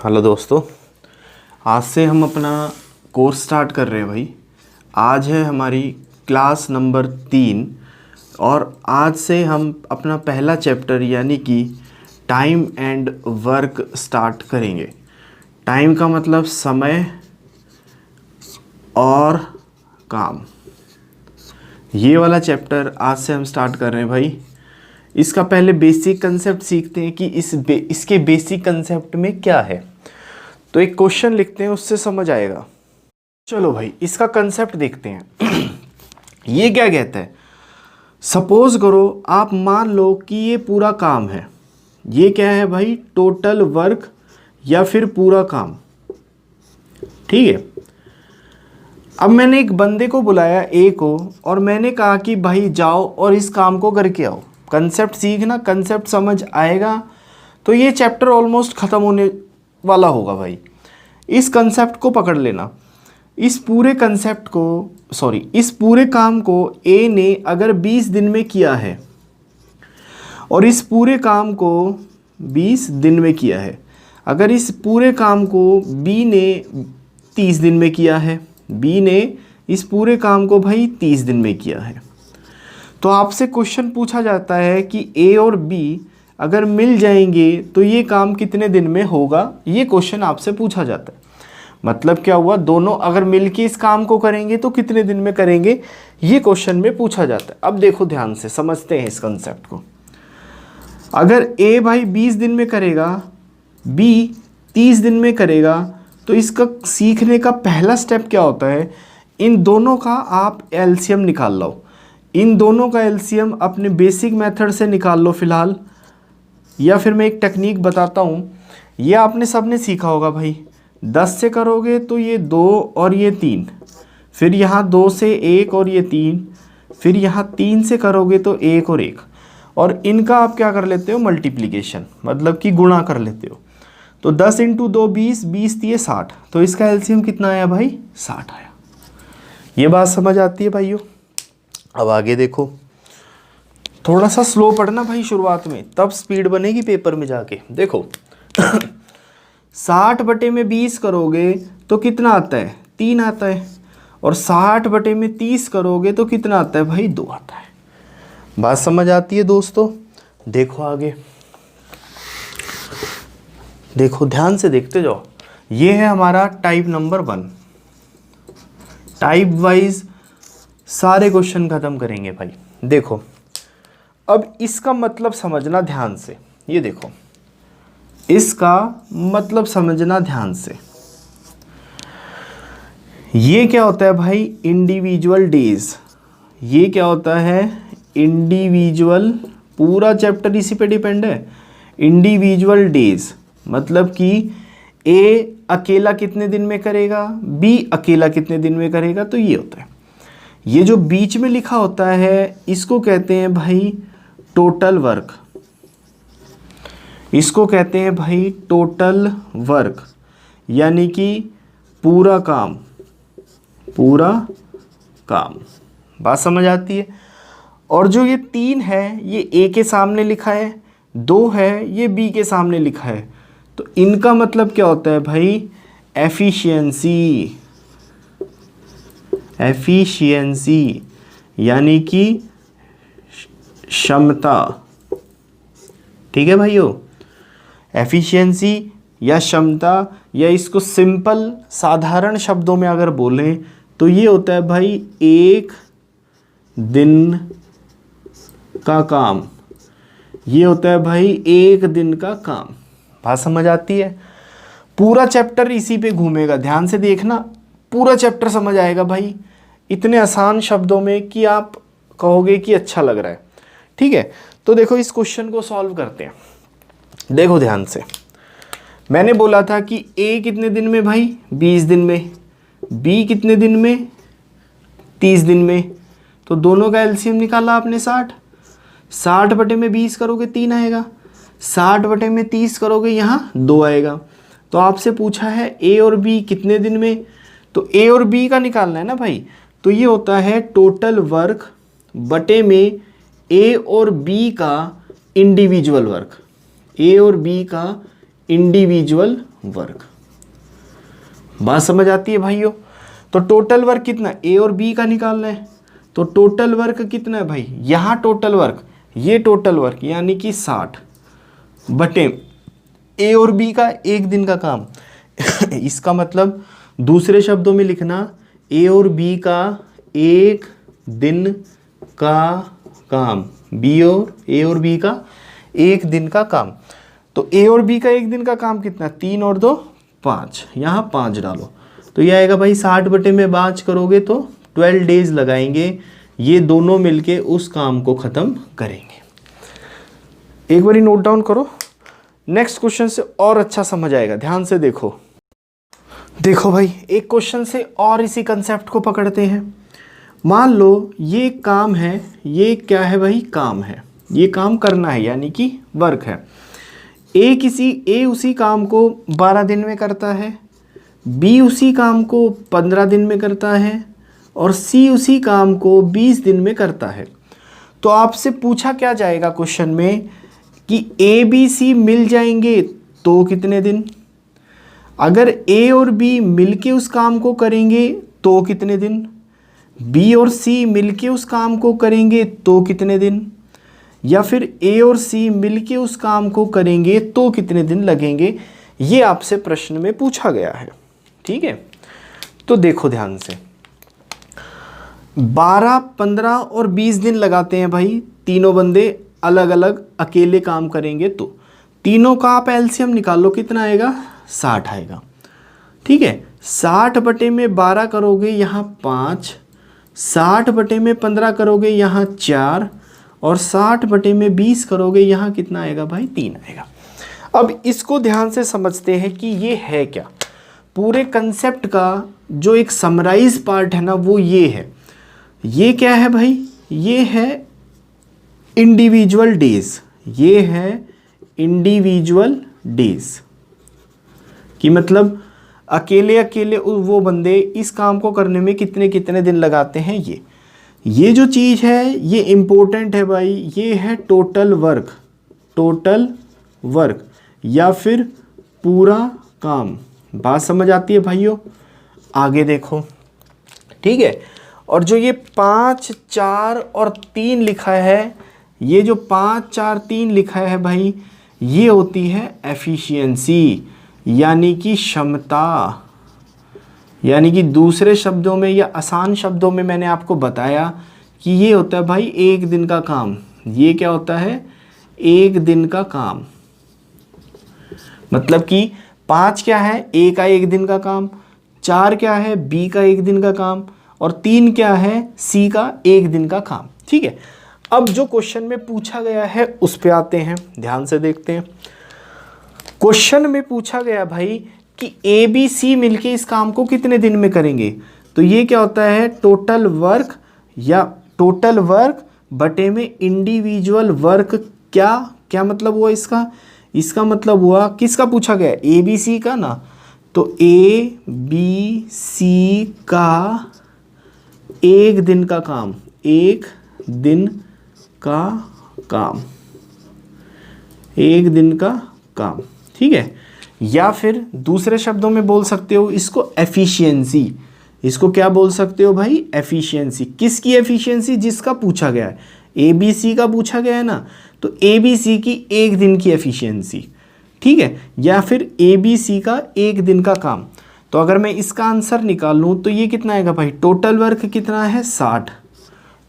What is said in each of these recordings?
Hello दोस्तों, आज से हम अपना कोर्स स्टार्ट कर रहे हैं भाई। आज है हमारी क्लास नंबर 3 और आज से हम अपना पहला चैप्टर यानी कि टाइम एंड वर्क स्टार्ट करेंगे। टाइम का मतलब समय और काम। ये वाला चैप्टर आज से हम स्टार्ट कर रहे हैं भाई। इसका पहले बेसिक कंसेप्ट सीखते हैं कि इसके बेसिक कंसेप्ट में क्या है। तो एक क्वेश्चन लिखते हैं, उससे समझ आएगा। चलो भाई, इसका कंसेप्ट देखते हैं। ये क्या कहता है, सपोज करो आप मान लो कि ये पूरा काम है। ये क्या है भाई, टोटल वर्क या फिर पूरा काम। ठीक है। अब मैंने एक बंदे को बुलाया ए को और मैंने कहा कि भाई जाओ और इस काम को करके आओ। कंसेप्ट सीखना, कंसेप्ट समझ आएगा तो ये चैप्टर ऑलमोस्ट ख़त्म होने वाला होगा भाई। इस कंसेप्ट को पकड़ लेना। इस पूरे काम को ए ने अगर 20 दिन में किया है और इस पूरे काम को 20 दिन में किया है, अगर इस पूरे काम को बी ने 30 दिन में किया है, बी ने इस पूरे काम को भाई 30 दिन में किया है, तो आपसे क्वेश्चन पूछा जाता है कि ए और बी अगर मिल जाएंगे तो ये काम कितने दिन में होगा। ये क्वेश्चन आपसे पूछा जाता है। मतलब क्या हुआ, दोनों अगर मिलके इस काम को करेंगे तो कितने दिन में करेंगे, ये क्वेश्चन में पूछा जाता है। अब देखो ध्यान से समझते हैं इस कंसेप्ट को। अगर ए भाई 20 दिन में करेगा, बी 30 दिन में करेगा, तो इसका सीखने का पहला स्टेप क्या होता है, इन दोनों का आप एलसीएम निकाल लो। इन दोनों का एलसीएम अपने बेसिक मेथड से निकाल लो फ़िलहाल, या फिर मैं एक टेक्निक बताता हूँ। ये आपने सबने सीखा होगा भाई। 10 से करोगे तो ये 2 और ये 3, फिर यहाँ 2 से 1 और ये 3, फिर यहाँ 3 से करोगे तो 1 और 1, और इनका आप क्या कर लेते हो, मल्टीप्लिकेशन, मतलब कि गुणा कर लेते हो। तो 10 × 2 20, 20 दिए 60, तो इसका एलसीएम कितना आया भाई, 60 आया। ये बात समझ आती है भाइयों। अब आगे देखो, थोड़ा सा स्लो पढ़ना भाई शुरुआत में, तब स्पीड बनेगी पेपर में जाके। देखो 60/20 करोगे तो कितना आता है, 3 आता है, और 60/30 करोगे तो कितना आता है भाई, 2 आता है। बात समझ आती है दोस्तों। देखो आगे, देखो ध्यान से देखते जाओ। ये है हमारा टाइप नंबर 1। टाइप वाइज सारे क्वेश्चन खत्म करेंगे भाई। देखो अब इसका मतलब समझना ध्यान से। ये देखो, इसका मतलब समझना ध्यान से। ये क्या होता है भाई, इंडिविजुअल डेज। ये क्या होता है, इंडिविजुअल, पूरा चैप्टर इसी पे डिपेंड है। इंडिविजुअल डेज मतलब कि ए अकेला कितने दिन में करेगा, बी अकेला कितने दिन में करेगा, तो ये होता है। ये जो बीच में लिखा होता है इसको कहते हैं भाई टोटल वर्क। इसको कहते हैं भाई टोटल वर्क, यानी कि पूरा काम, पूरा काम। बात समझ आती है। और जो ये 3 है ये ए के सामने लिखा है, 2 है ये बी के सामने लिखा है, तो इनका मतलब क्या होता है भाई, एफिशिएंसी। एफिशिएंसी यानी कि क्षमता। ठीक है भाइयों, एफिशिएंसी या क्षमता, या इसको सिंपल साधारण शब्दों में अगर बोलें तो ये होता है भाई 1 दिन का काम। ये होता है भाई 1 दिन का काम। बात समझ आती है। पूरा चैप्टर इसी पे घूमेगा, ध्यान से देखना, पूरा चैप्टर समझ आएगा भाई, इतने आसान शब्दों में कि आप कहोगे कि अच्छा लग रहा है। ठीक है, तो देखो इस क्वेश्चन को सॉल्व करते हैं। देखो ध्यान से, मैंने बोला था कि ए कितने दिन में भाई, 20 दिन में, बी कितने दिन में, 30 दिन में, तो दोनों का एलसीएम निकाला आपने 60। 60/20 करोगे 3 आएगा, 60/30 करोगे यहाँ 2 आएगा। तो आपसे पूछा है ए और बी कितने दिन में, तो ए और बी का निकालना है ना भाई। तो ये होता है टोटल वर्क बटे में ए और बी का इंडिविजुअल वर्क, ए और बी का इंडिविजुअल वर्क। बात समझ आती है भाइयों? तो टोटल वर्क कितना, ए और बी का निकालना है। तो टोटल वर्क कितना है भाई, यहाँ टोटल वर्क, ये टोटल वर्क यानी कि 60 बटे ए और बी का एक दिन का काम। इसका मतलब दूसरे शब्दों में लिखना, ए और बी का एक दिन का काम, ए और बी का एक दिन का काम। तो ए और बी का एक दिन का काम कितना, 3 और 2 5, यहाँ 5 डालो तो ये आएगा भाई 60 बटे में 5 करोगे तो 12 डेज लगाएंगे, ये दोनों मिलके उस काम को ख़त्म करेंगे। एक बारी नोट डाउन करो, नेक्स्ट क्वेश्चन से और अच्छा समझ आएगा। ध्यान से देखो भाई, एक क्वेश्चन से और इसी कंसेप्ट को पकड़ते हैं। मान लो ये काम है, ये क्या है भाई, काम है, ये काम करना है यानी कि वर्क है। ए उसी काम को 12 दिन में करता है, बी उसी काम को 15 दिन में करता है और सी उसी काम को 20 दिन में करता है। तो आपसे पूछा क्या जाएगा क्वेश्चन में कि ए बी सी मिल जाएंगे तो कितने दिन, अगर ए और बी मिलके उस काम को करेंगे तो कितने दिन, बी और सी मिलके उस काम को करेंगे तो कितने दिन, या फिर ए और सी मिलके उस काम को करेंगे तो कितने दिन लगेंगे, ये आपसे प्रश्न में पूछा गया है। ठीक है, तो देखो ध्यान से, 12, 15 और 20 दिन लगाते हैं भाई, तीनों बंदे अलग अलग अकेले काम करेंगे तो तीनों का आप एलसीएम निकाल लो, कितना आएगा, 60 आएगा। ठीक है, 60 बटे में 12 करोगे यहाँ 5, 60 बटे में 15 करोगे यहाँ 4 और 60 बटे में 20 करोगे यहाँ कितना आएगा भाई, 3 आएगा। अब इसको ध्यान से समझते हैं कि ये है क्या। पूरे कंसेप्ट का जो एक समराइज पार्ट है ना वो ये है। ये क्या है भाई, ये है इंडिविजुअल डेज, ये है इंडिविजुअल डेज कि मतलब अकेले अकेले वो बंदे इस काम को करने में कितने कितने दिन लगाते हैं। ये जो चीज़ है ये इम्पोर्टेंट है भाई, ये है टोटल वर्क या फिर पूरा काम। बात समझ आती है भाइयों? आगे देखो, ठीक है। और जो ये 5, 4 और 3 लिखा है, ये जो 5, 4, 3 लिखा है भाई, ये होती है एफिशिएंसी यानी कि क्षमता। यानी कि दूसरे शब्दों में या आसान शब्दों में मैंने आपको बताया कि ये होता है भाई एक दिन का काम। ये क्या होता है, एक दिन का काम। मतलब कि 5 क्या है, ए का एक दिन का काम, 4 क्या है, बी का एक दिन का काम और 3 क्या है, सी का एक दिन का काम। ठीक है, अब जो क्वेश्चन में पूछा गया है उस पे आते हैं, ध्यान से देखते हैं। क्वेश्चन में पूछा गया भाई कि ए बी सी मिलके इस काम को कितने दिन में करेंगे। तो ये क्या होता है, टोटल वर्क या टोटल वर्क बटे में इंडिविजुअल वर्क। क्या मतलब हुआ इसका मतलब हुआ किसका पूछा गया, ए बी सी का ना। तो ए बी सी का एक दिन का काम, एक दिन का काम, एक दिन का काम। ठीक है, या फिर दूसरे शब्दों में बोल सकते हो इसको एफिशिएंसी। इसको क्या बोल सकते हो भाई, एफिशिएंसी। किसकी एफिशिएंसी, जिसका पूछा गया है, ए बी सी का पूछा गया है ना, तो ए बी सी की एक दिन की एफिशिएंसी। ठीक है, या फिर ए बी सी का एक दिन का काम। तो अगर मैं इसका आंसर निकाल लूँ तो ये कितना आएगा भाई, टोटल वर्क कितना है, 60।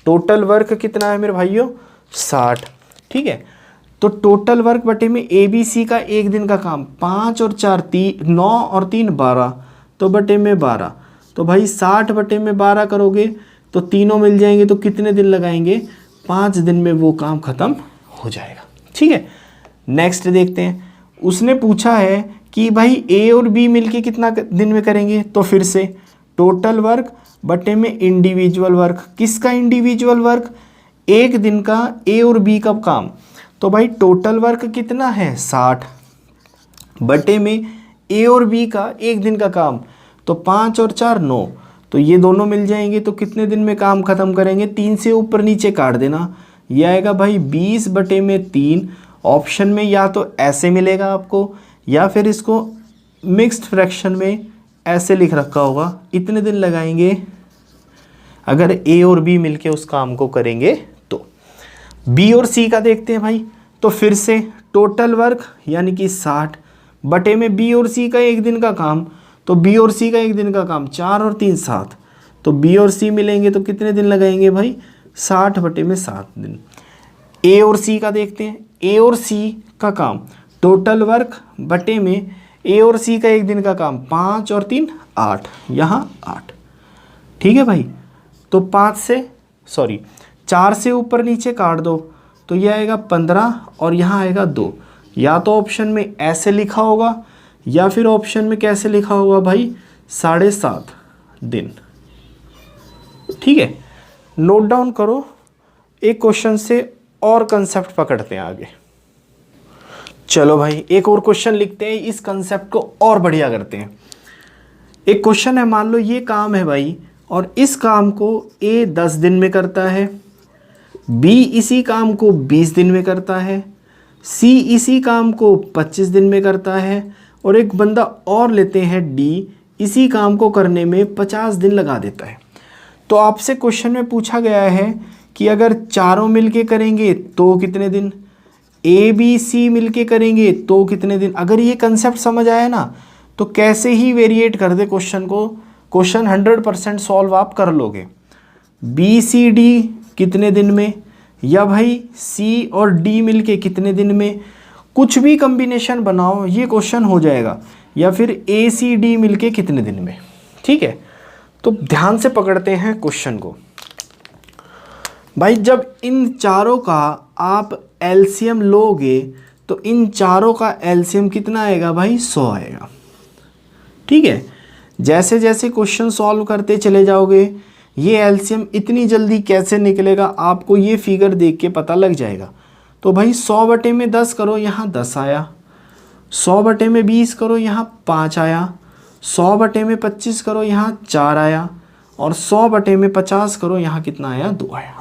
टोटल वर्क कितना है मेरे भाइयों, 60। ठीक है, तो टोटल वर्क बटे में ए बी सी का एक दिन का काम, 5 और 4 9 और 3 12, तो बटे में 12। तो भाई 60 बटे में 12 करोगे तो तीनों मिल जाएंगे, तो कितने दिन लगाएंगे, 5 दिन में वो काम ख़त्म हो जाएगा। ठीक है, नेक्स्ट देखते हैं। उसने पूछा है कि भाई ए और बी मिलके कितना दिन में करेंगे। तो फिर से टोटल वर्क बटे में इंडिविजुअल वर्क। किसका इंडिविजुअल वर्क, एक दिन का ए और बी का काम। तो भाई टोटल वर्क कितना है, 60 बटे में ए और बी का एक दिन का काम, तो 5 और 4 9, तो ये दोनों मिल जाएंगे। तो कितने दिन में काम ख़त्म करेंगे, 3 से ऊपर नीचे काट देना, ये आएगा भाई 20 बटे में 3। ऑप्शन में या तो ऐसे मिलेगा आपको या फिर इसको मिक्स्ड फ्रैक्शन में ऐसे लिख रखा होगा, इतने दिन लगाएंगे अगर ए और बी मिलके उस काम को करेंगे तो। बी और सी का देखते हैं भाई, तो फिर से टोटल वर्क यानी कि 60 बटे में बी और सी का एक दिन का काम, तो बी और सी का एक दिन का काम 4 और 3 7, तो बी और सी मिलेंगे तो कितने दिन लगाएंगे भाई 60 बटे में 7 दिन। ए और सी का देखते हैं, ए और सी का काम टोटल वर्क बटे में ए और सी का एक दिन का काम 5 और 3 8, यहाँ 8। ठीक है भाई, तो 4 से ऊपर नीचे काट दो तो यह आएगा 15 और यहाँ आएगा 2। या तो ऑप्शन में ऐसे लिखा होगा या फिर ऑप्शन में कैसे लिखा होगा भाई 7.5 दिन। ठीक है, नोट डाउन करो। एक क्वेश्चन से और कंसेप्ट पकड़ते हैं आगे। चलो भाई एक और क्वेश्चन लिखते हैं, इस कंसेप्ट को और बढ़िया करते हैं। एक क्वेश्चन है, मान लो ये काम है भाई और इस काम को ए 10 दिन में करता है, बी इसी काम को 20 दिन में करता है, सी इसी काम को 25 दिन में करता है और एक बंदा और लेते हैं डी, इसी काम को करने में 50 दिन लगा देता है। तो आपसे क्वेश्चन में पूछा गया है कि अगर चारों मिलके करेंगे तो कितने दिन, ए बी सी मिलके करेंगे तो कितने दिन। अगर ये कंसेप्ट समझ आया ना तो कैसे ही वेरिएट कर दे क्वेश्चन को, क्वेश्चन 100% सॉल्व आप कर लोगे। बी सी डी कितने दिन में, या भाई सी और डी मिलके कितने दिन में, कुछ भी कॉम्बिनेशन बनाओ ये क्वेश्चन हो जाएगा। या फिर ए सी डी मिलके कितने दिन में। ठीक है, तो ध्यान से पकड़ते हैं क्वेश्चन को भाई। जब इन चारों का आप एलसीएम लोगे तो इन चारों का एलसीएम कितना आएगा भाई 100 आएगा। ठीक है, जैसे जैसे क्वेश्चन सॉल्व करते चले जाओगे ये एलसीएम इतनी जल्दी कैसे निकलेगा आपको ये फिगर देख के पता लग जाएगा। तो भाई 100 बटे में 10 करो, यहाँ 10 आया। 100 बटे में 20 करो, यहाँ 5 आया। 100 बटे में 25 करो, यहाँ 4 आया। और 100 बटे में 50 करो, यहाँ कितना आया 2 आया।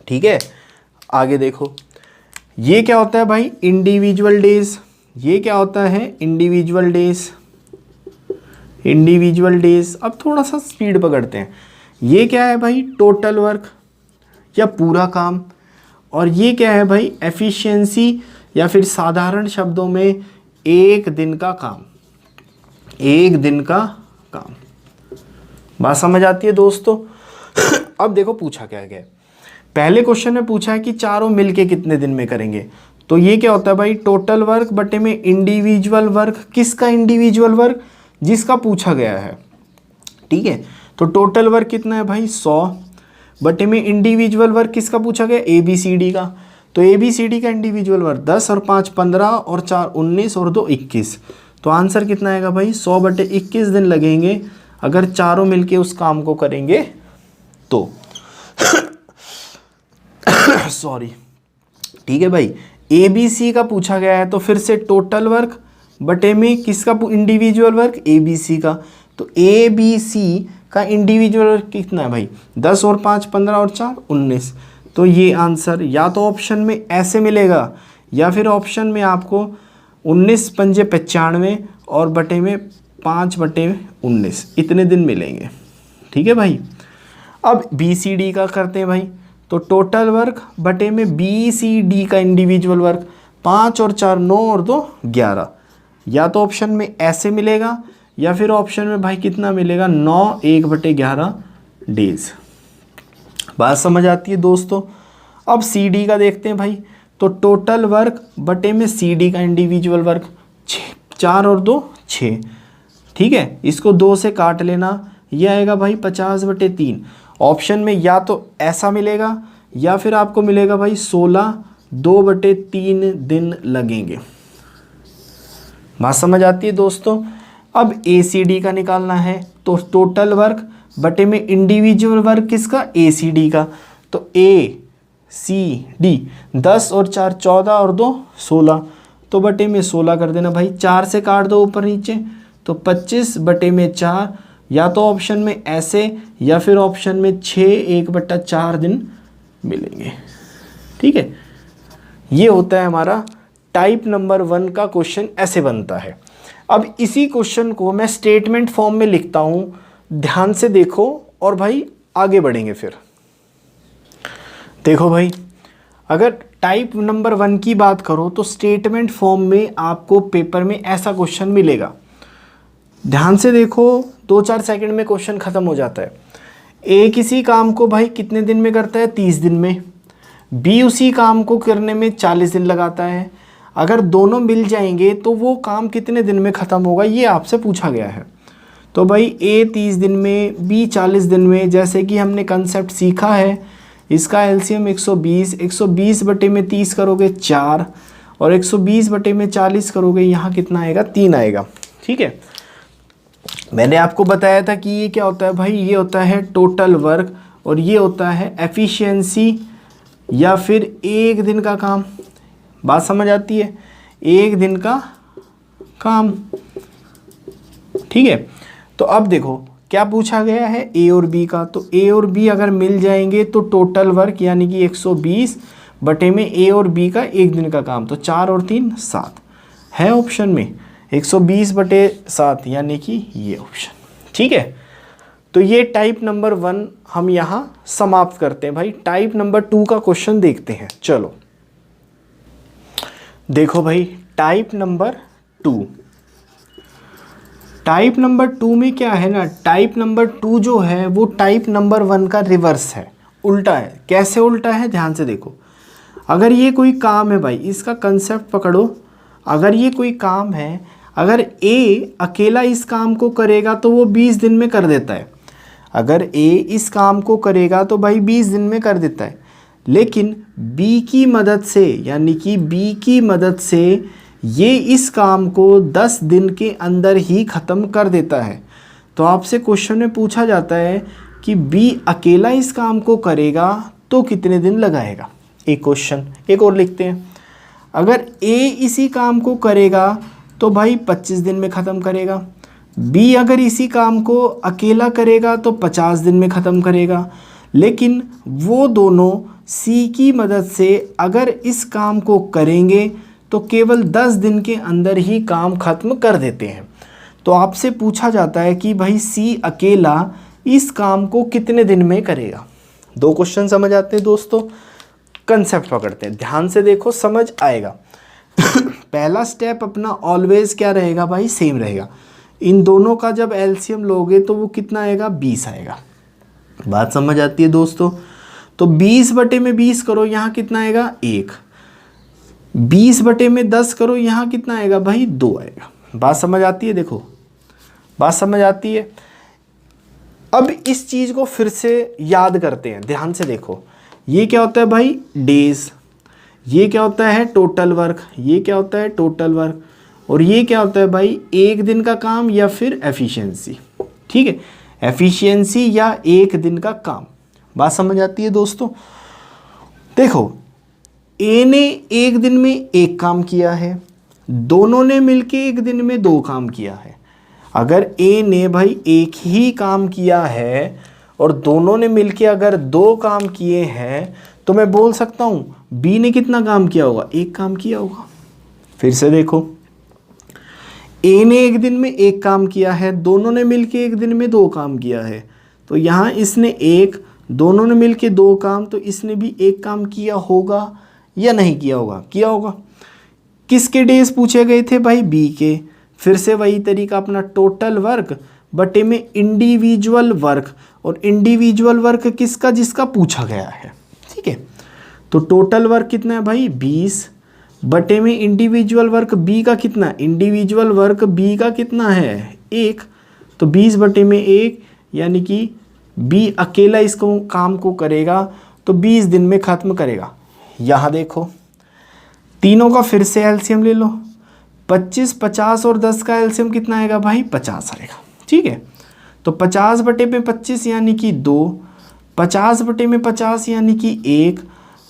ठीक है, आगे देखो ये क्या होता है भाई इंडिविजुअल डेज। ये क्या होता है इंडिविजुअल डेज, इंडिविजुअल डेज। अब थोड़ा सा स्पीड पकड़ते हैं। ये क्या है भाई टोटल वर्क या पूरा काम, और ये क्या है भाई एफिशिएंसी या फिर साधारण शब्दों में एक दिन का काम, एक दिन का काम। बात समझ आती है दोस्तों। अब देखो पूछा क्या गया, पहले क्वेश्चन में पूछा है कि चारों मिलके कितने दिन में करेंगे। तो ये क्या होता है भाई टोटल वर्क बटे में इंडिविजुअल वर्क। किसका इंडिविजुअल वर्क, जिसका पूछा गया है। ठीक है, तो टोटल वर्क कितना है भाई 100 बटे में इंडिविजुअल वर्क किसका पूछा गया ए बी सी डी का। तो ए बी सी डी का इंडिविजुअल वर्क 10 और 5 15 और 4 19 और 2 21। तो आंसर कितना आएगा भाई 100 बटे 21 दिन लगेंगे अगर चारों मिलके उस काम को करेंगे तो। सॉरी। ठीक है भाई, ए बी सी का पूछा गया है तो फिर से टोटल वर्क बटे में किसका individual work A B C का। तो ए बी सी का इंडिविजुअल वर्क कितना है भाई 10 और 5 15 और 4 19। तो ये आंसर या तो ऑप्शन में ऐसे मिलेगा या फिर ऑप्शन में आपको 19 पंजे 95 और बटे में 5 बटे 19 इतने दिन मिलेंगे। ठीक है भाई, अब बी सी डी का करते हैं भाई। तो टोटल वर्क बटे में बी सी डी का इंडिविजुअल वर्क 5 और 4 9 और 2 11। या तो ऑप्शन में ऐसे मिलेगा या फिर ऑप्शन में भाई कितना मिलेगा 9 1 बटे 11 डेज। बात समझ आती है दोस्तों। अब सी डी का देखते हैं भाई। तो टोटल वर्क बटे में सी डी का इंडिविजुअल वर्क 4 और 2 6। ठीक है, इसको 2 से काट लेना, यह आएगा भाई 50 बटे 3। ऑप्शन में या तो ऐसा मिलेगा या फिर आपको मिलेगा भाई 16 2 बटे 3 दिन लगेंगे। बात समझ आती है दोस्तों। अब ए सी डी का निकालना है। तो टोटल वर्क बटे में इंडिविजुअल वर्क किसका ए सी डी का। तो ए सी डी 10 और 4 14 और 2 16। तो बटे में 16 कर देना भाई, 4 से काट दो ऊपर नीचे तो 25 बटे में 4। या तो ऑप्शन में ऐसे या फिर ऑप्शन में 6 1 बटा 4 दिन मिलेंगे। ठीक है, ये होता है हमारा टाइप नंबर 1 का क्वेश्चन ऐसे बनता है। अब इसी क्वेश्चन को मैं स्टेटमेंट फॉर्म में लिखता हूं, ध्यान से देखो और भाई आगे बढ़ेंगे। फिर देखो भाई, अगर टाइप नंबर 1 की बात करो तो स्टेटमेंट फॉर्म में आपको पेपर में ऐसा क्वेश्चन मिलेगा। ध्यान से देखो, 2-4 सेकंड में क्वेश्चन खत्म हो जाता है। ए किसी काम को भाई कितने दिन में करता है? 30 दिन में। बी उसी काम को करने में 40 दिन लगाता है। अगर दोनों मिल जाएंगे तो वो काम कितने दिन में ख़त्म होगा, ये आपसे पूछा गया है। तो भाई ए 30 दिन में, बी 40 दिन में। जैसे कि हमने कंसेप्ट सीखा है, इसका एलसीएम 120, 120 बटे में 30 करोगे 4, और 120 बटे में 40 करोगे, यहाँ कितना आएगा? 3 आएगा। ठीक है, मैंने आपको बताया था कि ये क्या होता है भाई, ये होता है टोटल वर्क और ये होता है एफिशिएंसी या फिर एक दिन का काम। बात समझ आती है? एक दिन का काम। ठीक है, तो अब देखो क्या पूछा गया है, ए और बी का। तो ए और बी अगर मिल जाएंगे तो टोटल वर्क यानी कि 120 बटे में ए और बी का एक दिन का काम, तो 4 और 3 7 है ऑप्शन में। 120 बटे 7 यानी कि ये ऑप्शन। ठीक है, तो ये टाइप नंबर 1 हम यहाँ समाप्त करते हैं। भाई टाइप नंबर 2 का क्वेश्चन देखते हैं। चलो देखो भाई, टाइप नंबर 2। टाइप नंबर 2 में क्या है ना, टाइप नंबर 2 जो है वो टाइप नंबर 1 का रिवर्स है, उल्टा है। कैसे उल्टा है? ध्यान से देखो, अगर ये कोई काम है भाई, इसका कंसेप्ट पकड़ो। अगर ये कोई काम है, अगर ए अकेला इस काम को करेगा तो वो 20 दिन में कर देता है। अगर ए इस काम को करेगा तो भाई 20 दिन में कर देता है। लेकिन बी की मदद से, यानी कि बी की मदद से ये इस काम को 10 दिन के अंदर ही ख़त्म कर देता है। तो आपसे क्वेश्चन में पूछा जाता है कि बी अकेला इस काम को करेगा तो कितने दिन लगाएगा। एक क्वेश्चन एक और लिखते हैं। अगर ए इसी काम को करेगा तो भाई 25 दिन में ख़त्म करेगा। बी अगर इसी काम को अकेला करेगा तो 50 दिन में ख़त्म करेगा। लेकिन वो दोनों सी की मदद से अगर इस काम को करेंगे तो केवल 10 दिन के अंदर ही काम ख़त्म कर देते हैं। तो आपसे पूछा जाता है कि भाई सी अकेला इस काम को कितने दिन में करेगा। 2 क्वेश्चन समझ आते हैं दोस्तों। कंसेप्ट पकड़ते हैं, ध्यान से देखो, समझ आएगा। पहला स्टेप अपना ऑलवेज क्या रहेगा भाई? सेम रहेगा। इन दोनों का जब एलसीएम लोगे तो वो कितना आएगा? 20 आएगा। बात समझ आती है दोस्तों? तो 20 बटे में 20 करो, यहाँ कितना आएगा? 1। 20 बटे में 10 करो, यहाँ कितना आएगा भाई? 2 आएगा। बात समझ आती है? देखो बात समझ आती है। अब इस चीज़ को फिर से याद करते हैं, ध्यान से देखो। ये क्या होता है भाई? डेज। ये क्या होता है? Total work. ये क्या होता है? Total work. और ये क्या होता है भाई? एक दिन का काम या फिर एफिशिएंसी। ठीक है, एफिशिएंसी या एक दिन का काम। बात समझ आती है दोस्तों? देखो, ए ने एक दिन में एक काम किया है, दोनों ने मिलके एक दिन में 2 काम किया है। अगर ए ने भाई एक ही काम किया है और दोनों ने मिलके अगर 2 काम किए हैं तो मैं बोल सकता हूँ बी ने कितना काम किया होगा? 1 काम किया होगा। फिर से देखो, ए ने एक दिन में 1 काम किया है, दोनों ने मिलके एक दिन में 2 काम किया है। तो यहाँ इसने 1, दोनों ने मिलके 2 काम, तो इसने भी 1 काम किया होगा या नहीं किया होगा? किया होगा। किसके डेज पूछे गए थे भाई? बी के। फिर से वही तरीका अपना, टोटल वर्क बटे में इंडिविजुअल वर्क। और इंडिविजुअल वर्क किसका? जिसका पूछा गया है। ठीक है, तो टोटल वर्क कितना है भाई? 20 बटे में इंडिविजुअल वर्क बी का कितना? इंडिविजुअल वर्क बी का कितना है? 1। तो 20 बटे में 1 यानी कि बी अकेला इसको काम को करेगा तो 20 दिन में ख़त्म करेगा। यहाँ देखो, तीनों का फिर से एलसीएम ले लो। 25, 50 और 10 का एलसीएम कितना आएगा भाई? 50 आएगा। ठीक है, तो 50 बटे में 25 यानी कि 2, 50 बटे में 50 यानी कि 1,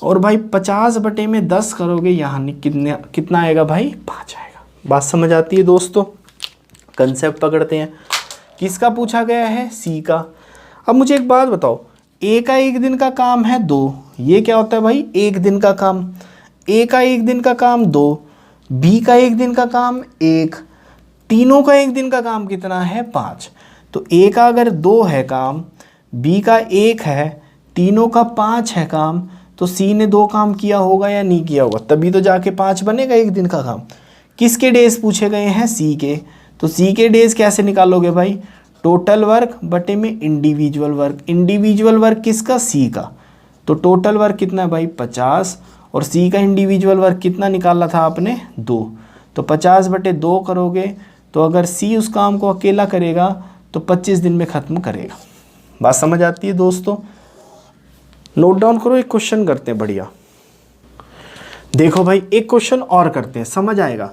और भाई 50 बटे में 10 करोगे, यहाँ कितना आएगा भाई? 5 आएगा। बात समझ आती है दोस्तों? कंसेप्ट पकड़ते हैं। किसका पूछा गया है? सी का। अब मुझे एक बात बताओ, ए का एक दिन का काम है 2, ये क्या होता है भाई? एक दिन का काम। ए का एक दिन का काम 2, बी का एक दिन का काम 1, तीनों का एक दिन का काम कितना है 5। तो ए का अगर 2 है काम, बी का 1 है, तीनों का 5 है काम, तो सी ने 2 काम किया होगा या नहीं किया होगा, तभी तो जाके 5 बनेगा एक दिन का काम। किसके डेज पूछे गए हैं, सी के। तो सी के डेज कैसे निकालोगे भाई, टोटल वर्क बटे में इंडिविजुअल वर्क। इंडिविजुअल वर्क किसका, सी का। तो टोटल वर्क कितना है भाई 50, और सी का इंडिविजुअल वर्क कितना निकाला था आपने 2। तो 50/2 करोगे, तो अगर सी उस काम को अकेला करेगा तो 25 दिन में ख़त्म करेगा। बात समझ आती है दोस्तों। नोट डाउन करो, एक क्वेश्चन करते हैं बढ़िया। देखो भाई एक क्वेश्चन और करते हैं, समझ आएगा।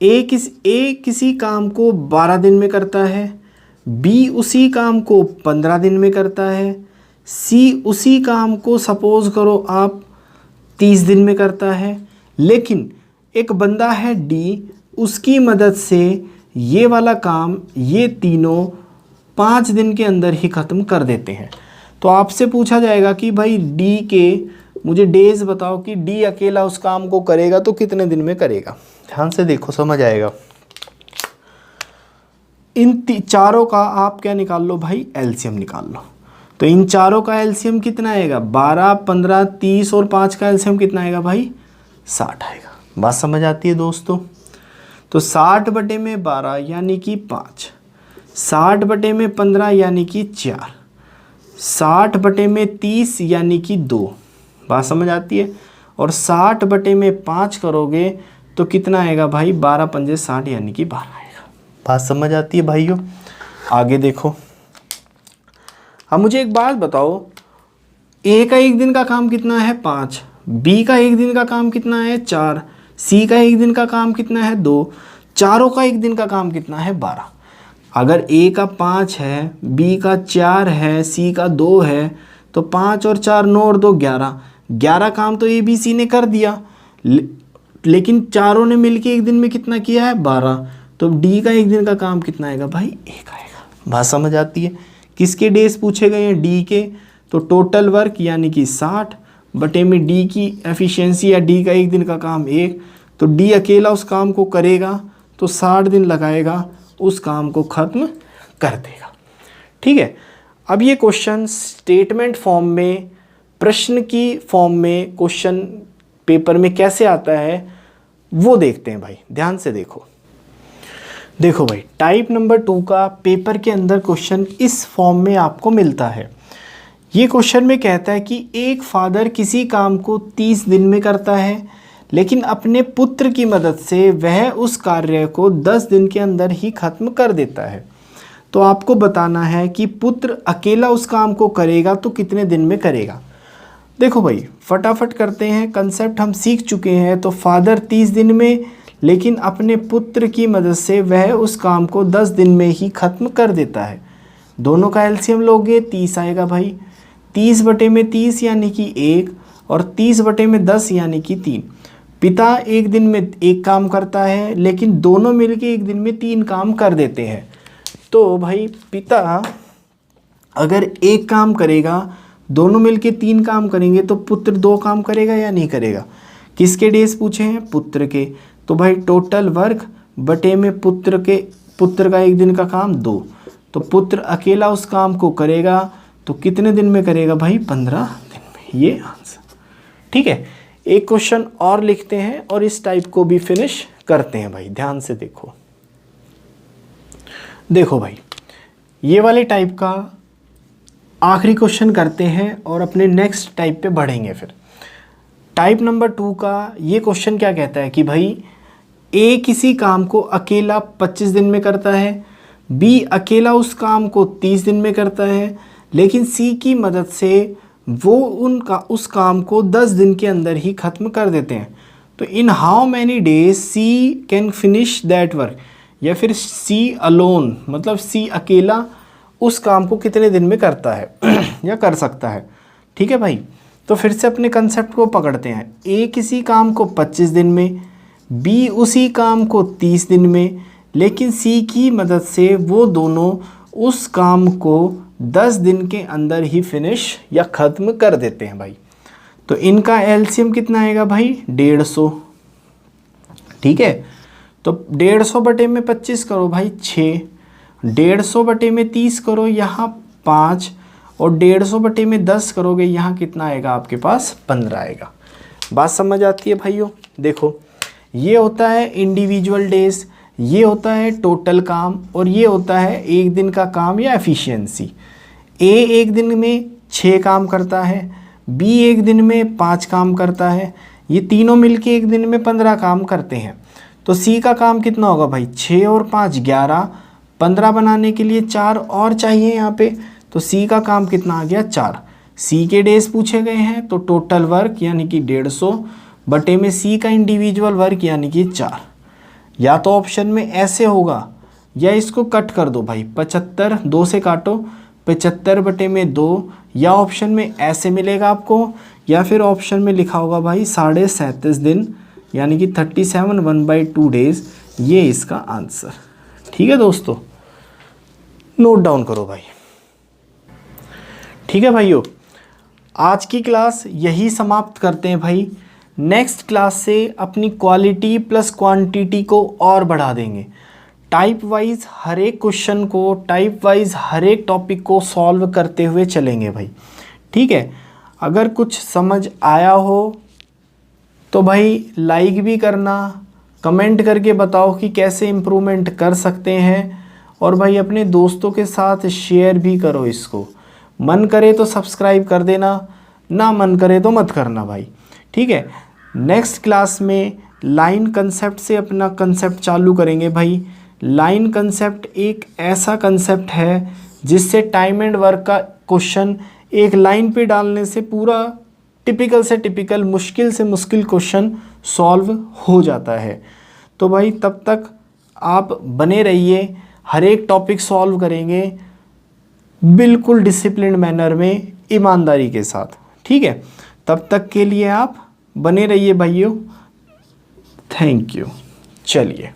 ए किसी काम को 12 दिन में करता है, बी उसी काम को 15 दिन में करता है, सी उसी काम को सपोज करो आप 30 दिन में करता है, लेकिन एक बंदा है डी, उसकी मदद से ये वाला काम ये तीनों 5 दिन के अंदर ही ख़त्म कर देते हैं। तो आपसे पूछा जाएगा कि भाई डी के मुझे डेज बताओ कि डी अकेला उस काम को करेगा तो कितने दिन में करेगा। ध्यान से देखो, समझ आएगा। इन चारों का आप क्या निकाल लो भाई, एलसीएम निकाल लो। तो इन चारों का एलसीएम कितना आएगा, 12, 15, 30 और 5 का एलसीएम कितना आएगा भाई 60 आएगा। बात समझ आती है दोस्तों। तो 60/12 यानी कि 5, 60/15 यानी कि 4, 60/30 यानी कि 2। बात समझ आती है। और 60/5 करोगे तो कितना आएगा भाई 12 पंजे 60 यानी कि 12 आएगा। बात समझ आती है भाइयों। आगे देखो, अब मुझे एक बात बताओ, ए का एक दिन का काम कितना है 5, बी का एक दिन का काम कितना है 4, सी का एक दिन का काम कितना है 2, चारों का एक दिन का काम कितना है 12। अगर ए का 5 है, बी का 4 है, सी का 2 है, तो 5 और 4 9 और 2 11 काम तो ए बी सी ने कर दिया, लेकिन चारों ने मिलके एक दिन में कितना किया है 12। तो डी का एक दिन का काम कितना आएगा भाई 1 आएगा। बात समझ आती है। किसके डेज पूछे गए हैं, डी के। तो टोटल वर्क यानी कि 60 बटे में डी की एफिशिएंसी या डी का एक दिन का काम 1। तो डी अकेला उस काम को करेगा तो 60 दिन लगाएगा, उस काम को ख़त्म कर देगा। ठीक है। अब ये क्वेश्चन स्टेटमेंट फॉर्म में, प्रश्न की फॉर्म में क्वेश्चन पेपर में कैसे आता है वो देखते हैं भाई। ध्यान से देखो। देखो भाई, टाइप नंबर 2 का पेपर के अंदर क्वेश्चन इस फॉर्म में आपको मिलता है। ये क्वेश्चन में कहता है कि एक फादर किसी काम को 30 दिन में करता है, लेकिन अपने पुत्र की मदद से वह उस कार्य को 10 दिन के अंदर ही ख़त्म कर देता है। तो आपको बताना है कि पुत्र अकेला उस काम को करेगा तो कितने दिन में करेगा। देखो भाई, फटाफट करते हैं, कंसेप्ट हम सीख चुके हैं। तो फादर 30 दिन में, लेकिन अपने पुत्र की मदद से वह उस काम को 10 दिन में ही ख़त्म कर देता है। दोनों का एलसीएम लोगे 30 आएगा भाई। 30/30 यानी कि 1 और 30/10 यानी कि 3। पिता एक दिन में एक काम करता है, लेकिन दोनों मिलके एक दिन में 3 काम कर देते हैं। तो भाई पिता अगर एक काम करेगा, दोनों मिलके 3 काम करेंगे, तो पुत्र 2 काम करेगा या नहीं करेगा। किसके डेज पूछे हैं, पुत्र के। तो भाई टोटल वर्क बटे में पुत्र का एक दिन का काम 2। तो पुत्र अकेला उस काम को करेगा तो कितने दिन में करेगा भाई 15 दिन में। ये आंसर। ठीक है। एक क्वेश्चन और लिखते हैं और इस टाइप को भी फिनिश करते हैं भाई। ध्यान से देखो। देखो भाई, ये वाले टाइप का आखिरी क्वेश्चन करते हैं और अपने नेक्स्ट टाइप पे बढ़ेंगे। फिर टाइप नंबर 2 का ये क्वेश्चन क्या कहता है कि भाई ए किसी काम को अकेला 25 दिन में करता है, बी अकेला उस काम को 30 दिन में करता है, लेकिन सी की मदद से वो उस काम को 10 दिन के अंदर ही ख़त्म कर देते हैं। तो in how many days C can finish that work, या फिर सी अलोन, मतलब सी अकेला उस काम को कितने दिन में करता है या कर सकता है। ठीक है भाई। तो फिर से अपने कंसेप्ट को पकड़ते हैं। ए किसी काम को 25 दिन में, बी उसी काम को 30 दिन में, लेकिन सी की मदद से वो दोनों उस काम को 10 दिन के अंदर ही फिनिश या ख़त्म कर देते हैं भाई। तो इनका एलसीएम कितना आएगा भाई 150। ठीक है। तो 150 बटे में 25 करो भाई 6, 150 बटे में 30 करो यहाँ 5, और 150 बटे में 10 करोगे यहाँ कितना आएगा आपके पास 15 आएगा। बात समझ आती है भाइयों। देखो ये होता है इंडिविजुअल डेज, ये होता है टोटल काम, और ये होता है एक दिन का काम या एफिशिएंसी। ए एक दिन में 6 काम करता है, बी एक दिन में 5 काम करता है, ये तीनों मिलके एक दिन में 15 काम करते हैं। तो सी का काम कितना होगा भाई 6 और 5 11, 15 बनाने के लिए 4 और चाहिए यहाँ पे, तो सी का काम कितना आ गया 4। सी के डेज पूछे गए हैं तो टोटल वर्क यानी कि 150 बटे में सी का इंडिविजुअल वर्क यानी कि 4। या तो ऑप्शन में ऐसे होगा या इसको कट कर दो भाई 75, 2 से काटो 75 बटे में 2, या ऑप्शन में ऐसे मिलेगा आपको, या फिर ऑप्शन में लिखा होगा भाई 37.5 दिन यानी कि 37 1/2 डेज, ये इसका आंसर। ठीक है दोस्तों, नोट डाउन करो भाई। ठीक है भाइयों, आज की क्लास यही समाप्त करते हैं भाई। नेक्स्ट क्लास से अपनी क्वालिटी प्लस क्वांटिटी को और बढ़ा देंगे। टाइप वाइज हर एक क्वेश्चन को, टाइप वाइज हर एक टॉपिक को सॉल्व करते हुए चलेंगे भाई। ठीक है, अगर कुछ समझ आया हो तो भाई लाइक भी करना, कमेंट करके बताओ कि कैसे इम्प्रूवमेंट कर सकते हैं, और भाई अपने दोस्तों के साथ शेयर भी करो इसको। मन करे तो सब्सक्राइब कर देना, ना मन करे तो मत करना भाई। ठीक है, नेक्स्ट क्लास में लाइन कंसेप्ट से अपना कंसेप्ट चालू करेंगे भाई। लाइन कंसेप्ट एक ऐसा कंसेप्ट है जिससे टाइम एंड वर्क का क्वेश्चन एक लाइन पे डालने से पूरा टिपिकल से टिपिकल, मुश्किल से मुश्किल क्वेश्चन सॉल्व हो जाता है। तो भाई तब तक आप बने रहिए, हर एक टॉपिक सॉल्व करेंगे बिल्कुल डिसिप्लिन मैनर में, ईमानदारी के साथ। ठीक है, तब तक के लिए आप बने रहिए भाइयों। Thank you. चलिए।